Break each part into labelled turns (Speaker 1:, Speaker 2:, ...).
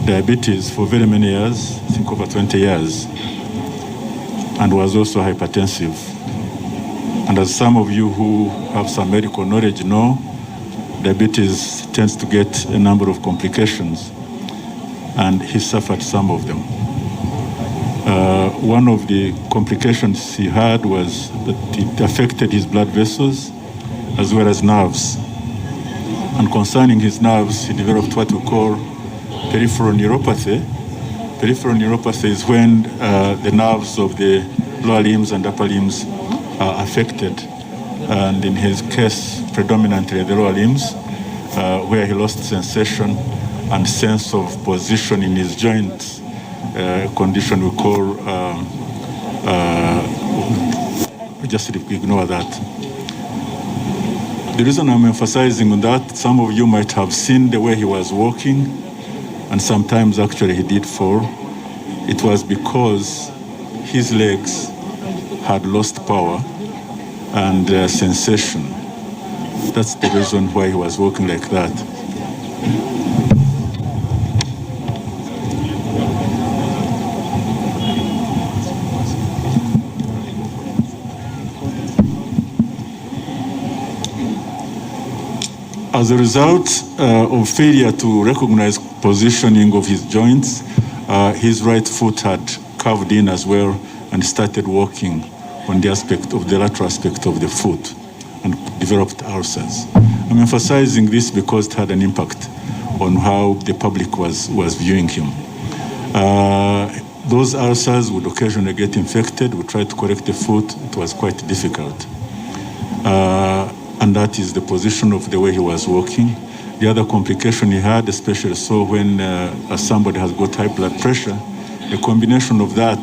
Speaker 1: diabetes for very many years, I think over 20 years, and was also hypertensive. And as some of you who have some medical knowledge know, diabetes tends to get a number of complications, and he suffered some of them. One of the complications he had was that it affected his blood vessels as well as nerves. And concerning his nerves, he developed what we call peripheral neuropathy. Peripheral neuropathy is when the nerves of the lower limbs and upper limbs are affected. And in his case, predominantly the lower limbs, where he lost sensation and sense of position in his joints, a condition we call, just ignore that. The reason I'm emphasizing on that, some of you might have seen the way he was walking, and sometimes actually he did fall. It was because his legs had lost power and sensation. That's the reason why he was walking like that. As a result of failure to recognize positioning of his joints, his right foot had curved in as well and started walking on the aspect of the lateral aspect of the foot and developed ulcers. I'm emphasizing this because it had an impact on how the public was viewing him. Those ulcers would occasionally get infected. We tried to correct the foot. It was quite difficult. And that is the position of the way he was walking. The other complication he had, especially so when somebody has got high blood pressure, a combination of that,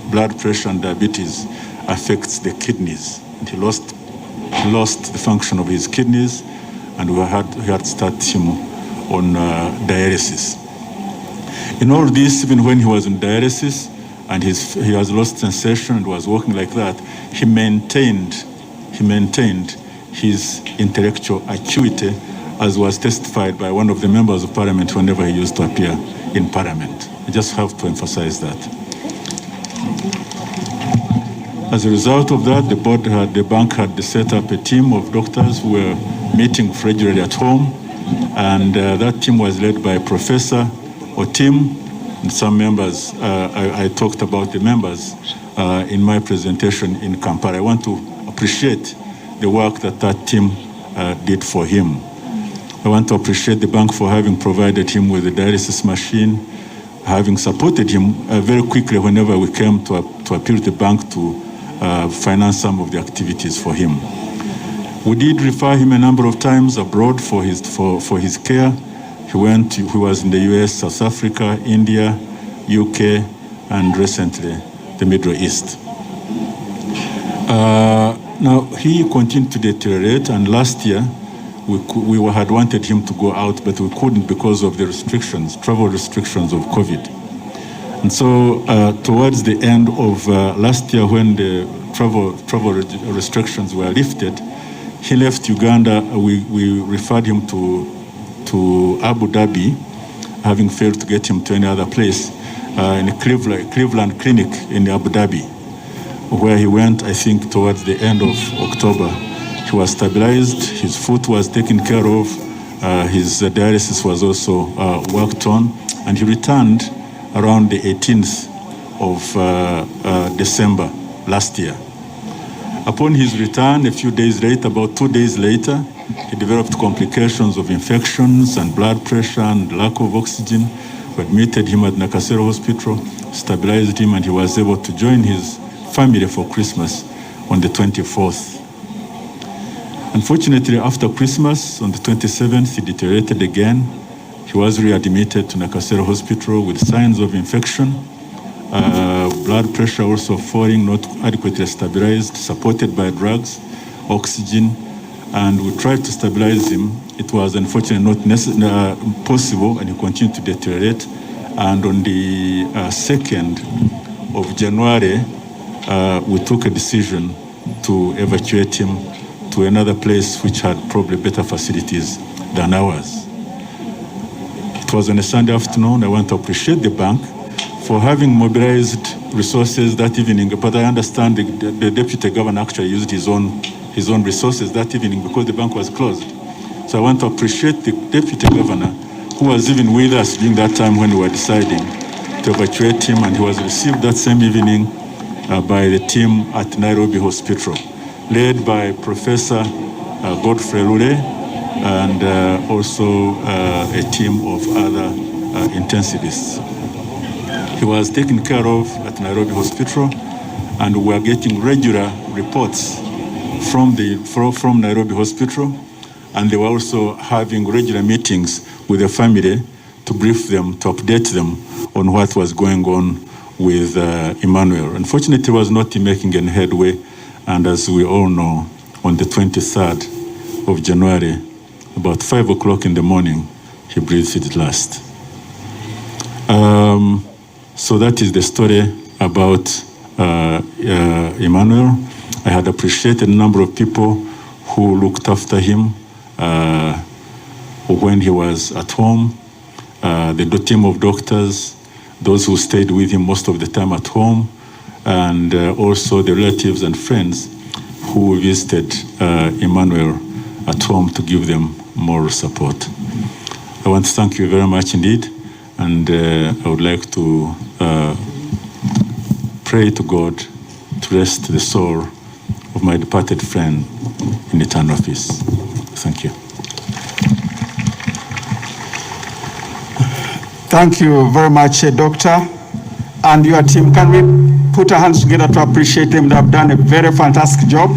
Speaker 1: blood pressure and diabetes, affects the kidneys. And he lost the function of his kidneys, and we had to start him on dialysis. In all this, even when he was on dialysis and he has lost sensation and was walking like that, he maintained his intellectual acuity, as was testified by one of the members of parliament whenever he used to appear in parliament. I just have to emphasize that. As a result of that, the bank had set up a team of doctors who were meeting regularly at home, and that team was led by Professor or team, and some members. I talked about the members in my presentation in Kampala. I want to appreciate the work that team did for him. I want to appreciate the bank for having provided him with a dialysis machine, having supported him very quickly whenever we came to appeal to the bank to finance some of the activities for him. We did refer him a number of times abroad for his care. He was in the US, South Africa, India, UK, and recently the Middle East. Now, he continued to deteriorate, and last year we had wanted him to go out, but we couldn't because of the travel restrictions of COVID. And so towards the end of last year, when the travel restrictions were lifted, he left Uganda. We referred him to Abu Dhabi, having failed to get him to any other place, in a Cleveland clinic in Abu Dhabi, where he went, I think, towards the end of October. He was stabilized, his foot was taken care of, his dialysis was also worked on, and he returned around the 18th of December last year. Upon his return, a few days later, about 2 days later, he developed complications of infections and blood pressure and lack of oxygen. We admitted him at Nakasero Hospital, stabilized him, and he was able to join his family for Christmas on the 24th. Unfortunately, after Christmas, on the 27th, he deteriorated again. He was readmitted to Nakasero Hospital with signs of infection, blood pressure also falling, not adequately stabilized, supported by drugs, oxygen, and we tried to stabilize him. It was unfortunately not possible, and he continued to deteriorate. And on the 2nd of January, we took a decision to evacuate him to another place which had probably better facilities than ours. It was on a Sunday afternoon. I want to appreciate the bank for having mobilized resources that evening, but I understand the deputy governor actually used his own resources that evening because the bank was closed. So I want to appreciate the deputy governor who was even with us during that time when we were deciding to evacuate him, and he was received that same evening by the team at Nairobi Hospital, led by Professor Godfrey Lule and also a team of other intensivists. He was taken care of at Nairobi Hospital, and we are getting regular reports from Nairobi Hospital, and they were also having regular meetings with the family to brief them, to update them on what was going on with Emmanuel. Unfortunately, he was not making any headway, and as we all know, on the 23rd of January, about 5 o'clock in the morning, he breathed his last. So that is the story about Emmanuel. I had appreciated a number of people who looked after him when he was at home, the team of doctors, those who stayed with him most of the time at home, and also the relatives and friends who visited Emmanuel at home to give them moral support. I want to thank you very much indeed, and I would like to pray to God to rest the soul of my departed friend in eternal peace. Thank you.
Speaker 2: Thank you very much, Doctor, and your team. Can we put our hands together to appreciate them? They have done a very fantastic job.